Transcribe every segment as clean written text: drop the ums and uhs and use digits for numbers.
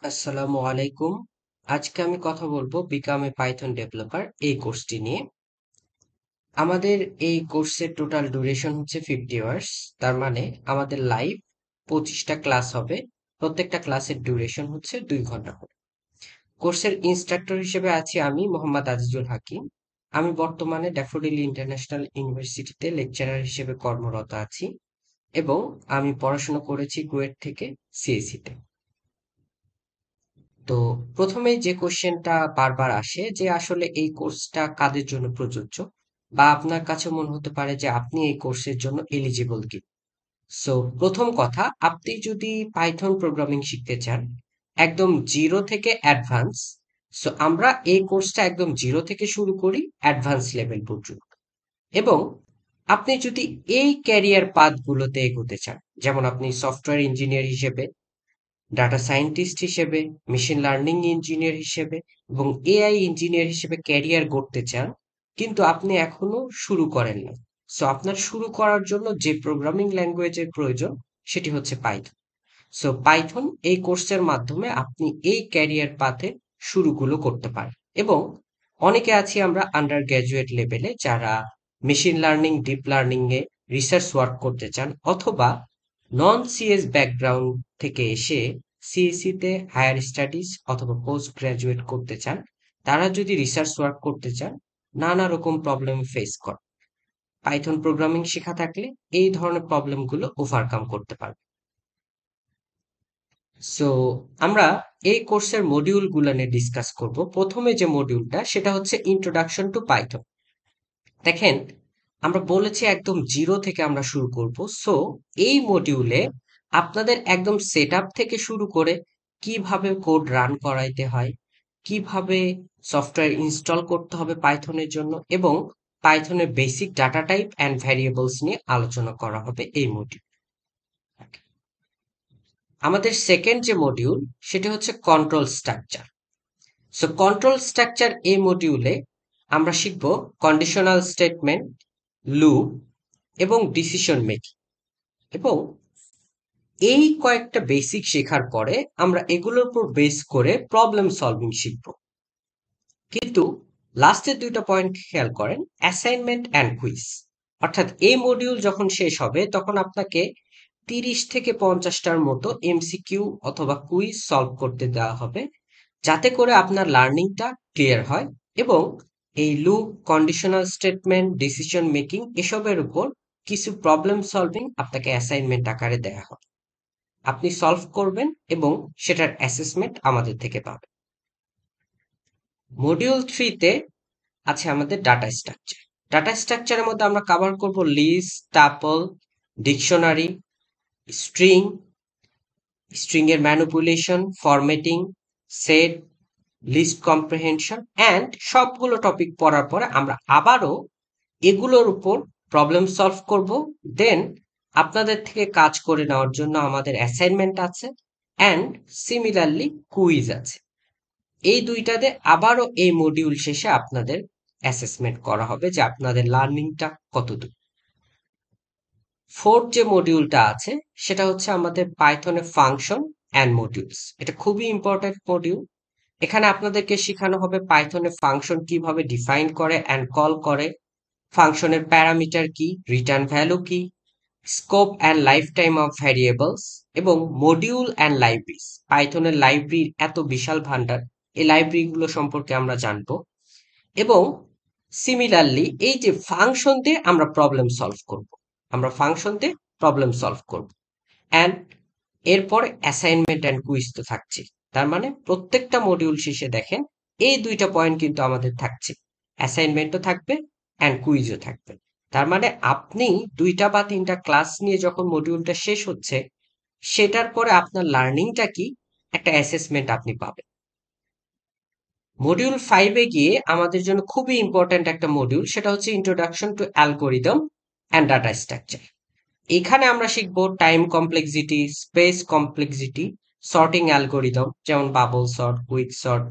আসসালামু আলাইকুম। আজকে আমি কথা বলবো বিকাম এ পাইথন ডেভেলপার এই কোর্সটি নিয়ে। আমাদের এই কোর্সের টোটাল ডিউরেশন হচ্ছে 50 আওয়ার্স। তার মানে আমাদের লাইভ 25টা ক্লাস হবে। প্রত্যেকটা ক্লাসের ডিউরেশন হচ্ছে 2 ঘন্টা করে। কোর্সের ইনস্ট্রাক্টর হিসেবে আছি আমি মোহাম্মদ আজিজুল হাকিম। আমি বর্তমানে ড্যাফোডিল ইন্টারন্যাশনাল ইউনিভার্সিটিতে লেকচারার হিসেবে কর্মরত আছি এবং আমি পড়াশোনা করেছি কুয়েট থেকে সিএসি তে। তো প্রথমেই যে কোশ্চেনটা বারবার আসে যে আসলে এই কোর্সটা কাদের জন্য প্রযোজ্য, বা আপনার কাছে মনে হতে পারে যে আপনি এই কোর্সের জন্য এলিজিবল কি। সো প্রথম কথা, আপনি যদি পাইথন প্রোগ্রামিং শিখতে চান একদম জিরো থেকে অ্যাডভান্স, সো আমরা এই কোর্সটা একদম জিরো থেকে শুরু করি অ্যাডভান্স লেভেল পর্যন্ত। এবং আপনি যদি এই ক্যারিয়ার পাথগুলোতে এগোতে চান, যেমন আপনি সফটওয়্যার ইঞ্জিনিয়ার হিসেবে, ডাটা সায়েন্টিস্ট হিসেবে, মেশিন লার্নিং ইঞ্জিনিয়ার হিসেবে এবং এআই ইঞ্জিনিয়ার হিসেবে ক্যারিয়ার গড়তে চান, কিন্তু আপনি এখনো শুরু করেন না। সো আপনার শুরু করার জন্য যে প্রোগ্রামিং ল্যাঙ্গুয়েজের প্রয়োজন সেটি হচ্ছে পাইথন। সো পাইথন এই কোর্সের মাধ্যমে আপনি এই ক্যারিয়ার পাথে শুরুগুলো করতে পারেন। এবং অনেকে আছি আমরা আন্ডার গ্র্যাজুয়েট লেভেলে যারা machine learning, deep learning a research work করতে চান, অথবা নন সিএস ব্যাকগ্রাউন্ড থেকে এসে সিএসসি তে হায়ার স্টাডিজ অথবা পোস্ট গ্রাজুয়েট করতে চান। তারা যদি রিসার্চ ওয়ার্ক করতে চান, নানা রকম প্রবলেম ফেস করে, পাইথন প্রোগ্রামিং শেখা থাকলে এই ধরনের প্রবলেমগুলো ওভারকাম করতে পারবে। সো আমরা এই কোর্সের মডিউল গুলো নিয়ে ডিসকাস করব। প্রথমে যে মডিউলটা সেটা হচ্ছে ইন্ট্রোডাকশন টু পাইথন। দেখেন, আমরা বলেছি একদম জিরো থেকে আমরা শুরু করব। সো এই মডিউলে আপনাদের একদম সেট আপ থেকে শুরু করে কিভাবে কোড রান করাইতে হয়, কিভাবে সফটওয়্যার ইনস্টল করতে হবে পাইথনের জন্য, এবং পাইথনের basic data type and variables নিয়ে আলোচনা করা হবে এই মডিউল। আমাদের সেকেন্ড যে মডিউল সেটা হচ্ছে control structure. So control structure এই মডিউলে আমরা শিখব কন্ডিশনাল স্টেটমেন্ট, লুপ এবং ডিসিশন মেকিং। এবং এই কয়েকটা বেসিক শেখার পরে আমরা এগুলোর উপর বেস করে প্রবলেম সলভিং শিখব। কিন্তু লাস্টের দুইটা পয়েন্ট খেয়াল করেন, অ্যাসাইনমেন্ট অ্যান্ড কুইজ। অর্থাৎ এই মডিউল যখন শেষ হবে তখন আপনাকে 30 থেকে 50টার মতো এমসিকিউ অথবা কুইজ সলভ করতে দেওয়া হবে, যাতে করে আপনার লার্নিংটা ক্লিয়ার হয়। এবং এই loop, conditional statement, decision making এসবের উপর কিছু প্রবলেম সলভিং আপনাকে অ্যাসাইনমেন্ট আকারে দেয়া হবে। আপনি সলভ করবেন এবং সেটার অ্যাসেসমেন্ট আমাদের থেকে পাবেন। মডিউল 3 তে আছে আমাদের ডাটা স্ট্রাকচার। ডাটা স্ট্রাকচারের মধ্যে আমরা কভার করব list, tuple, dictionary, string, string এর manipulation, formatting, set, list comprehension and সবগুলো টপিক পড়ার পরে আমরা আবারও এগুলোর উপর প্রবলেম সলভ করব। দেন আপনাদের থেকে কাজ করে নেওয়ার জন্য আমাদের অ্যাসাইনমেন্ট আছে অ্যান্ড সিমিলারলি কুইজ আছে। এই দুইটাতে আবারও এই মডিউল শেষে আপনাদের অ্যাসেসমেন্ট করা হবে যে আপনাদের লার্নিংটা কতদূর। ফোর্থ যে মডিউলটা আছে সেটা হচ্ছে আমাদের পাইথনের ফাংশন অ্যান্ড মডিউলস। এটা খুবই ইম্পর্টেন্ট মডিউল। এখানে আপনাদেরকে শেখানো হবে পাইথনের ফাংশন কিভাবে ডিফাইন করে অ্যান্ড কল করে, ফাংশনের প্যারামিটার কি, রিটার্ন ভ্যালু কি, scope and life time of variables, এবং মডিউল অ্যান্ড লাইব্রেরিজ। পাইথনের লাইব্রেরির এত বিশাল ভান্ডার, এই লাইব্রেরিগুলো সম্পর্কে আমরা জানবো। এবং সিমিলারলি এই যে ফাংশন দিয়ে আমরা প্রবলেম সলভ করব, আমরা ফাংশন দিয়ে প্রবলেম সলভ করব অ্যান্ড এরপরে অ্যাসাইনমেন্ট অ্যান্ড কুইজ তো থাকছে। তার মানে প্রত্যেকটা মডিউল শেষে দেখেন এই দুইটা পয়েন্ট কিন্তু আমাদের থাকছে, অ্যাসাইনমেন্টও থাকবে অ্যান্ড কুইজও থাকবে। তার মানে আপনি 2টা বা 3টা ক্লাস নিয়ে যখন মডিউলটা শেষ হচ্ছে, সেটার পরে আপনার লার্নিংটা কি, একটা অ্যাসেসমেন্ট আপনি পাবেন। মডিউল 5-এ গিয়ে আমাদের জন্য খুবই ইম্পর্ট্যান্ট একটা মডিউল, সেটা হচ্ছে introduction to algorithm and data structure. এখানে আমরা শিখব time complexity, space complexity, sorting algorithm যেমন bubble sort, quick sort,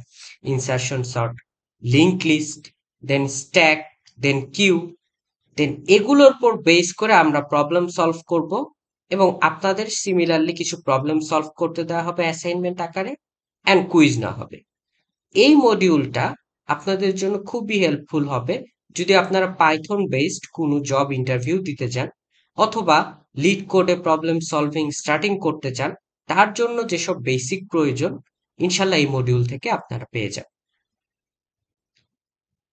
insertion sort, link list, then stack, then queue, then এগুলোর উপর বেস করে আমরা প্রবলেম সলভ করব। এবং আপনাদের সিমিলারলি কিছু প্রবলেম সলভ করতে দেওয়া হবে অ্যাসাইনমেন্ট আকারে। অ্যান্ড কুইজ না হবে। এই মডিউলটা আপনাদের জন্য খুবই হেল্পফুল হবে যদি আপনারা পাইথন বেসড কোনো জব ইন্টারভিউ দিতে চান, অথবা লিড কোডে প্রবলেম সলভিং স্টার্টিং করতে চান। তার জন্য যেসব বেসিক প্রয়োজন ইনশাল্লাহ এই মডিউল থেকে আপনারা পেয়ে যান।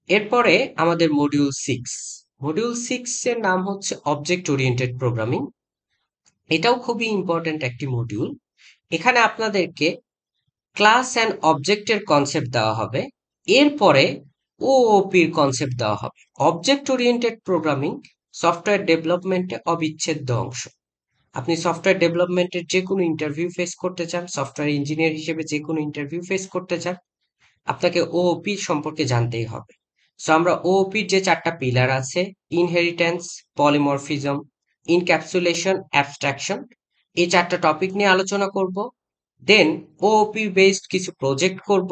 এরপরে আমাদের মডিউল 6 এর নাম হচ্ছে অবজেক্ট ওরিয়েন্টেড প্রোগ্রামিং। এটাও খুবই ইম্পর্ট্যান্ট একটি মডিউল। এখানে আপনাদেরকে ক্লাস অ্যান্ড অবজেক্টের কনসেপ্ট দেওয়া হবে। এরপরে ওওপির কনসেপ্ট দেওয়া হবে। অবজেক্ট ওরিয়েন্টেড প্রোগ্রামিং সফটওয়্যার ডেভেলপমেন্টে অবিচ্ছেদ্য অংশ। আপনি সফটওয়্যার ডেভেলপমেন্টের যে কোনো ইন্টারভিউ ফেস করতে চান, সফটওয়্যার ইঞ্জিনিয়ার হিসেবে যে কোনো ইন্টারভিউ ফেস করতে চান, আপনাকে ওওপি সম্পর্কে জানতেই হবে। সো আমরা ওওপির যে 4টা পিলার আছে, ইনহেরিটেন্স, পলিমরফিজম, ইনক্যাপসুলেশন, অ্যাবস্ট্রাকশন, এই 4টা টপিক নিয়ে আলোচনা করব। দেন ওওপি বেসড কিছু প্রজেক্ট করব,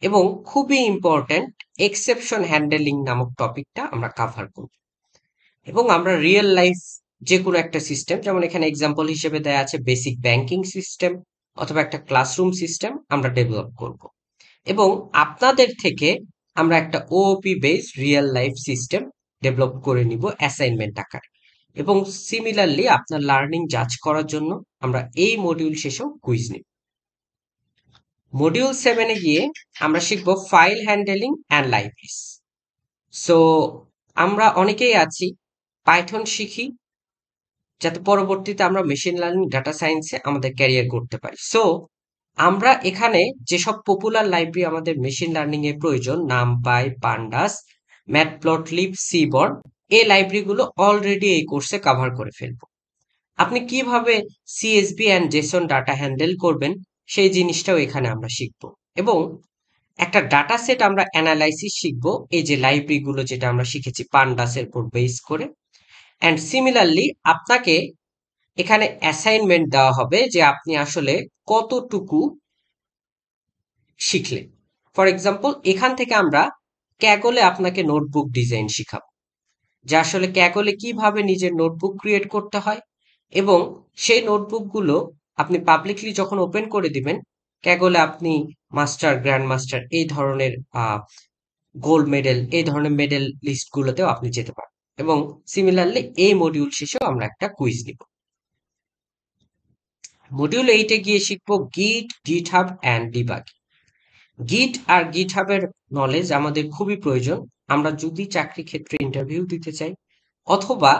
এবং খুবই ইম্পর্ট্যান্ট এক্সেপশন হ্যান্ডেলিং নামক টপিকটা আমরা কাভার করব। এবং আমরা রিয়েল লাইফ যে কোনো একটা সিস্টেম, যেমন এখানে এক্সাম্পল হিসেবে দেয়া আছে বেসিক ব্যাংকিং সিস্টেম অথবা একটা ক্লাসরুম সিস্টেম আমরা ডেভেলপ করব। এবং আপনাদের থেকে আমরা একটা OOP based real life system develop করে নিব অ্যাসাইনমেন্ট আকারে। এবং সিমিলারলি আপনার লার্নিং জাজ করার জন্য আমরা এই মডিউল শেষেও কুইজ নিব। মডিউল 7 এ গিয়ে আমরা শিখব file handling and libraries. So আমরা অনেকেই আছি পাইথন শিখি যাতে পরবর্তীতে আমরা মেশিন লার্নিং ডাটা সায়েন্সে আমাদের ক্যারিয়ার করতে পারি। সো আমরা এখানে যেসব পপুলার লাইব্রেরি আমাদের মেশিন লার্নিং এর প্রয়োজন, নামপাই, পান্ডাস, ম্যাটপ্লটলিব, সিবর্ন, এই লাইব্রেরিগুলো অলরেডি এই কোর্সে কভার করে ফেলবো। আপনি কিভাবে CSV and Jason data handle করবেন সেই জিনিসটাও এখানে আমরা শিখব। এবং একটা ডাটা সেট আমরা অ্যানালাইসিস শিখব, এই যে লাইব্রেরিগুলো যেটা আমরা শিখেছি পান্ডাসের উপর বেস করে। অ্যান্ড সিমিলারলি আপনাকে এখানে অ্যাসাইনমেন্ট দেওয়া হবে যে আপনি আসলে কতটুকু শিখলেন। ফর এক্সাম্পল, এখান থেকে আমরা ক্যাগলে আপনাকে নোটবুক ডিজাইন শিখাবো, যে আসলে ক্যাগলে কিভাবে নিজের নোটবুক ক্রিয়েট করতে হয়, এবং সেই নোটবুকগুলো আপনি পাবলিকলি যখন ওপেন করে দিবেন, ক্যাগলে আপনি মাস্টার, গ্র্যান্ড মাস্টার, এই ধরনের গোল্ড মেডেল, এই ধরনের মেডেল লিস্টগুলোতেও আপনি যেতে পারেন। এবং সিমিলারলি এই মডিউল শেষেও আমরা একটা কুইজ নিব। মডিউল 8 এ গিয়ে শিখবো গিট, গিটহাব অ্যান্ড ডিবাগিং। গিট আর গিটহাবের নলেজ আমাদের খুবই প্রয়োজন আমরা যদি চাকরি ক্ষেত্রে ইন্টারভিউ দিতে চাই, অথবা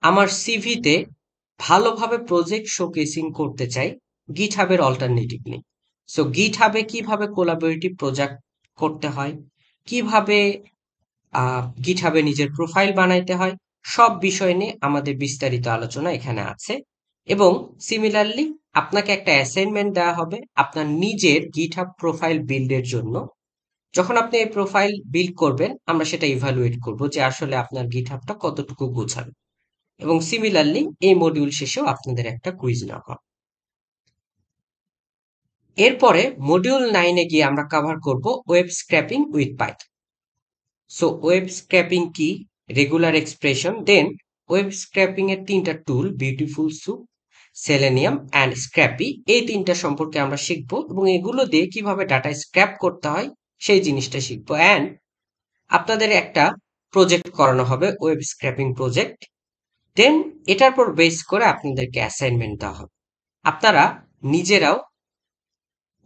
আমার সিভিতে ভালোভাবে প্রজেক্ট শোকেসিং করতে চাই। গিটহাবের অল্টারনেটিভ নেই। সো গিটহাবে কিভাবে কোলাবোরেটিভ প্রজেক্ট করতে হয়, কিভাবে গিটহাবে নিজের প্রোফাইল বানাইতে হয়, সব বিষয় নিয়ে আমাদের বিস্তারিত আলোচনা এখানে আছে। এবং সিমিলারলি আপনাকে একটা অ্যাসাইনমেন্ট দেওয়া হবে আপনার নিজের গিটহাব প্রোফাইল বিল্ডের জন্য। যখন আপনি এই প্রোফাইল বিল্ড করবেন, আমরা সেটা ইভালুয়েট করব যে আসলে আপনার গিটহাবটা কতটুকু গোছানো। এবং সিমিলারলি এই মডিউল শেষেও আপনাদের একটা কুইজ নেওয়া হবে। এরপরে মডিউল 9 এ গিয়ে আমরা কভার করব web scraping with Python. So web scraping কি, রেগুলার এক্সপ্রেশন, দেন ওয়েব স্ক্র্যাপিং এর 3টা টুল, বিউটিফুল সুপ, সেলেনিয়াম অ্যান্ড স্ক্র্যাপি, এই 3টা সম্পর্কে আমরা শিখবো। এবং এগুলো দিয়ে কিভাবে ডাটা স্ক্র্যাপ করতে হয় সেই জিনিসটা শিখবো। অ্যান্ড আপনাদের একটা প্রজেক্ট করানো হবে, ওয়েব স্ক্র্যাপিং প্রজেক্ট। দেন এটার পর বেস করে আপনাদেরকে অ্যাসাইনমেন্ট দেওয়া হবে। আপনারা নিজেরাও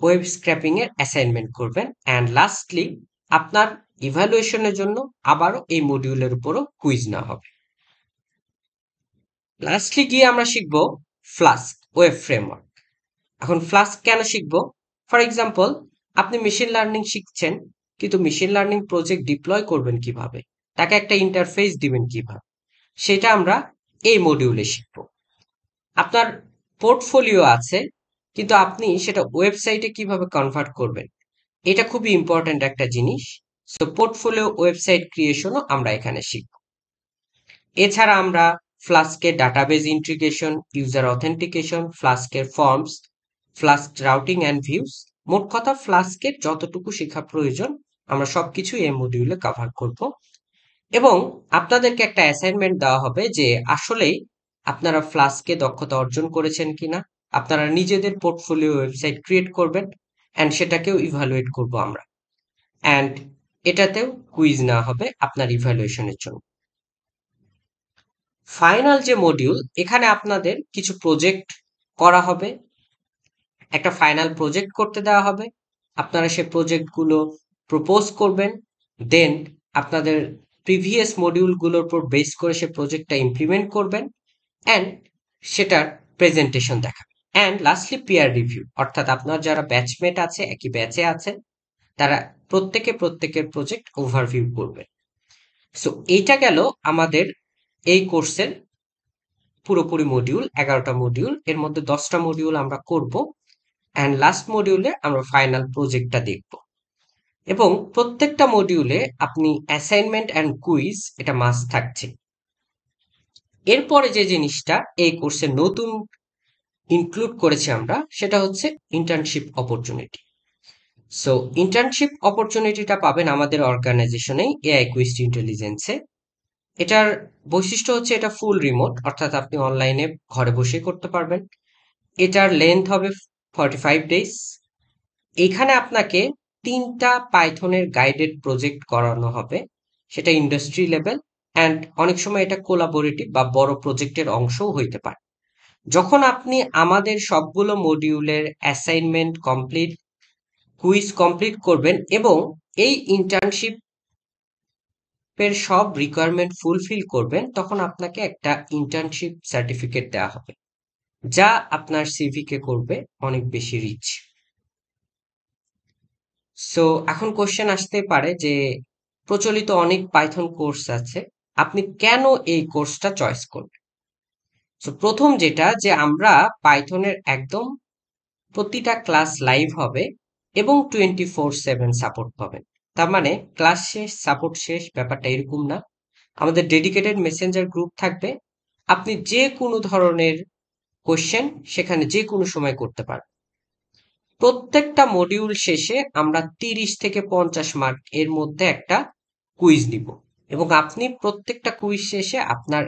ওয়েব স্ক্র্যাপিং এর অ্যাসাইনমেন্ট করবেন। অ্যান্ড লাস্টলি আপনার ইভ্যালুয়েশনের জন্য আবারও এই মডিউলের উপরও কুইজ নেওয়া হবে। লাস্টলি গিয়ে আমরা শিখব ফ্লাস্ক ওয়েব ফ্রেমওয়ার্ক। এখন ফ্লাস্ক কেন শিখব? ফর এক্সাম্পল, আপনি মেশিন লার্নিং শিখছেন, কিন্তু মেশিন লার্নিং প্রজেক্ট ডিপ্লয় করবেন কিভাবে, তাকে একটা ইন্টারফেস দিবেন কিভাবে, সেটা আমরা এই মডিউলে শিখব। আপনার পোর্টফোলিও আছে, কিন্তু আপনি সেটা ওয়েবসাইটে কিভাবে কনভার্ট করবেন, এটা খুবই ইম্পর্ট্যান্ট একটা জিনিস। সো পোর্টফোলিও ওয়েবসাইট ক্রিয়েশনও আমরা এখানে শিখব। এছাড়া আমরা ফ্লাস্কের ডাটাবেজ ইন্টিগ্রেশন, ইউজার অথেন্টিকেশন, ফ্লাস্কের forms, Flask routing and views, মোট কথা ফ্লাস্কের যতটুকু শেখা প্রয়োজন আমরা সবকিছু এই মডিউলে কভার করব। এবং আপনাদেরকে একটা অ্যাসাইনমেন্ট দেওয়া হবে যে আসলেই আপনারা ফ্লাস্কে দক্ষতা অর্জন করেছেন কিনা। আপনারা নিজেদের পোর্টফোলিও ওয়েবসাইট ক্রিয়েট করবেন, অ্যান্ড সেটাকেও ইভালুয়েট করব আমরা, অ্যান্ড এটাতেও কুইজ নেওয়া হবে আপনার ইভ্যালুয়েশনের জন্য। ফাইনাল যে মডিউল, এখানে আপনাদের কিছু প্রজেক্ট করা হবে, একটা ফাইনাল প্রজেক্ট করতে দেওয়া হবে, আপনারা সেই প্রজেক্টগুলো প্রপোজ করবেন, দেন আপনাদের প্রিভিয়াস মডিউলগুলোর উপর বেস করে সে প্রজেক্টটা ইমপ্লিমেন্ট করবেন, অ্যান্ড সেটার প্রেজেন্টেশন দেখাবেন, অ্যান্ড লাস্টলি পিয়ার রিভিউ, অর্থাৎ আপনার যারা ব্যাচমেট আছে, একই ব্যাচে আছেন, তারা প্রত্যেকের প্রজেক্ট ওভারভিউ করবে। সো এইটা গেল আমাদের এই কোর্সের পুরোপুরি মডিউল, 11টা মডিউল, এর মধ্যে 10টা মডিউল আমরা করব, অ্যান্ড লাস্ট মডিউলে আমরা ফাইনাল প্রজেক্টটা দেখব। এবং প্রত্যেকটা মডিউলে আপনি অ্যাসাইনমেন্ট অ্যান্ড কুইজ এটা মাস্ট থাকছে। এরপরে যে জিনিসটা এই কোর্সে নতুন ইনক্লুড করেছি আমরা, সেটা হচ্ছে ইন্টার্নশিপ অপরচুনিটি। সো ইন্টার্নশিপ অপরচুনিটিটা পাবেন আমাদের অর্গানাইজেশনেই, এআই কুইস্ট ইন্টেলিজেন্সে। এটার বৈশিষ্ট্য হচ্ছে এটা ফুল রিমোট, অর্থাৎ আপনি অনলাইনে ঘরে বসে করতে পারবেন। এটার লেন্থ হবে 45 ডেজ। এখানে আপনাকে 3টা পাইথনের গাইডেড প্রজেক্ট করানো হবে, সেটা ইন্ডাস্ট্রি লেভেল, অ্যান্ড অনেক সময় এটা কোলাবোরেটিভ বা বড় প্রজেক্টের অংশও হইতে পারে। যখন আপনি আমাদের সবগুলো মডিউলের অ্যাসাইনমেন্ট কমপ্লিট, কুইজ কমপ্লিট করবেন এবং এই ইন্টার্নশিপের সব রিকোয়ারমেন্ট ফুলফিল করবেন, তখন আপনাকে একটা ইন্টার্নশিপ সার্টিফিকেট দেওয়া হবে, যা আপনার সিভি কে করবে অনেক বেশি রিচ। সো এখন কোশ্চেন আসতে পারে যে প্রচলিত অনেক পাইথন কোর্স আছে, আপনি কেন এই কোর্সটা চয়েস করবেন? সো প্রথম যেটা, যে আমরা পাইথনের একদম প্রতিটা ক্লাস লাইভ হবে এবং 24/7 সাপোর্ট পাবেন। তার মানে ক্লাস শেষ সাপোর্ট শেষ, ব্যাপারটা এরকম না। আমাদের ডেডিকেটেড মেসেঞ্জার গ্রুপ থাকবে, আপনি যে কোনো ধরনের কোশ্চেন সেখানে যে কোনো সময় করতে পারবেন। প্রত্যেকটা মডিউল শেষে আমরা 30 থেকে 50 মার্ক এর মধ্যে একটা কুইজ নিব, এবং আপনি প্রত্যেকটা কুইজ শেষে আপনার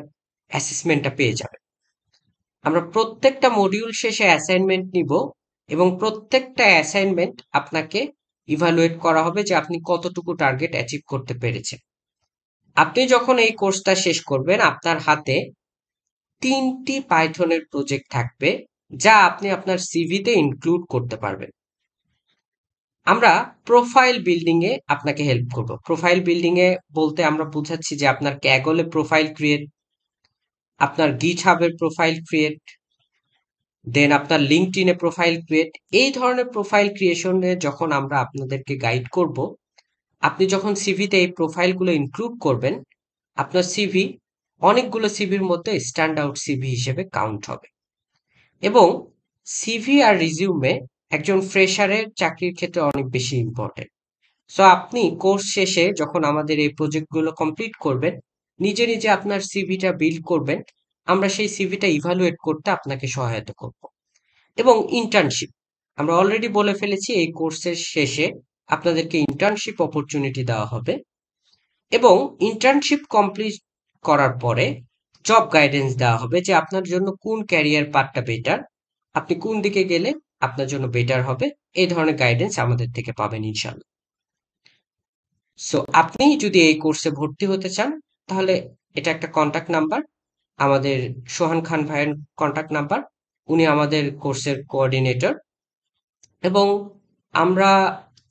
অ্যাসেসমেন্টটা পেয়ে যাবেন। আমরা প্রত্যেকটা মডিউল শেষে অ্যাসাইনমেন্ট নিব, এবং প্রত্যেকটা অ্যাসাইনমেন্ট আপনাকে ইভালুয়েট করা হবে যে আপনি কতটুকু টার্গেট অ্যাচিভ করতে পেরেছেন। আপনি যখন এই কোর্সটা শেষ করবেন, আপনার হাতে 3টি পাইথনের প্রজেক্ট থাকবে, যা আপনি আপনার সিভিতে ইনক্লুড করতে পারবেন। আমরা প্রোফাইল বিল্ডিং এ আপনাকে হেল্প করব। প্রোফাইল বিল্ডিং এ বলতে আমরা বুঝাচ্ছি যে আপনার ক্যাগলে প্রোফাইল ক্রিয়েট, আপনার গিটহাবের প্রোফাইল ক্রিয়েট, দেন আপনার লিঙ্কডইনে প্রোফাইল ক্রিয়েট। এই ধরনের প্রোফাইল ক্রিয়েশনে যখন আমরা আপনাদেরকে গাইড করব, আপনি যখন সিভিতে এই প্রোফাইলগুলো ইনক্লুড করবেন, আপনার সিভি অনেকগুলো সিভির মধ্যে স্ট্যান্ড আউট সিভি হিসেবে কাউন্ট হবে। এবং সিভি আর রিজিউমে একজন ফ্রেশারের চাকরির ক্ষেত্রে অনেক বেশি ইম্পর্টেন্ট। সো আপনি কোর্স শেষে যখন আমাদের এই প্রজেক্টগুলো কমপ্লিট করবেন, নিজে নিজে আপনার সিভিটা বিল্ড করবেন, আমরা সেই সিভিটা ইভালুয়েট করতে আপনাকে সহায়তা করব। এবং ইন্টার্নশিপ, আমরা অলরেডি বলে ফেলেছি এই কোর্সের শেষে আপনাদেরকে ইন্টার্নশিপ অপরচুনিটি দেওয়া হবে, এবং ইন্টার্নশিপ কমপ্লিট করার পরে জব গাইডেন্স দেওয়া হবে যে আপনার জন্য কোন ক্যারিয়ার পাথটা বেটার, আপনি কোন দিকে গেলে আপনার জন্য বেটার হবে। এই ধরনের গাইডেন্স আমাদের থেকে পাবেন ইনশাল্লাহ। সো আপনি যদি এই কোর্সে ভর্তি হতে চান, তাহলে এটা একটা কন্টাক্ট নাম্বার, আমাদের সোহান খান ভাইয়ের কন্টাক্ট নাম্বার। উনি আমাদের কোর্সের কোঅর্ডিনেটর, এবং আমরা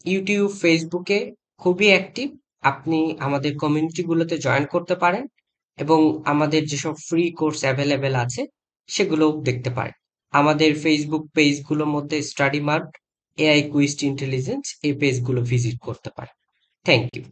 ইউটিউব, ফেসবুকে খুবই অ্যাক্টিভ। আপনি আমাদের কমিউনিটিগুলোতে জয়েন করতে পারেন, এবং আমাদের যেসব ফ্রি কোর্স অ্যাভেলেবেল আছে সেগুলোও দেখতে পারেন। আমাদের ফেসবুক পেজগুলোর মধ্যে study mart, AI quest intelligence, এই পেজগুলো ভিজিট করতে পারেন। Thank you.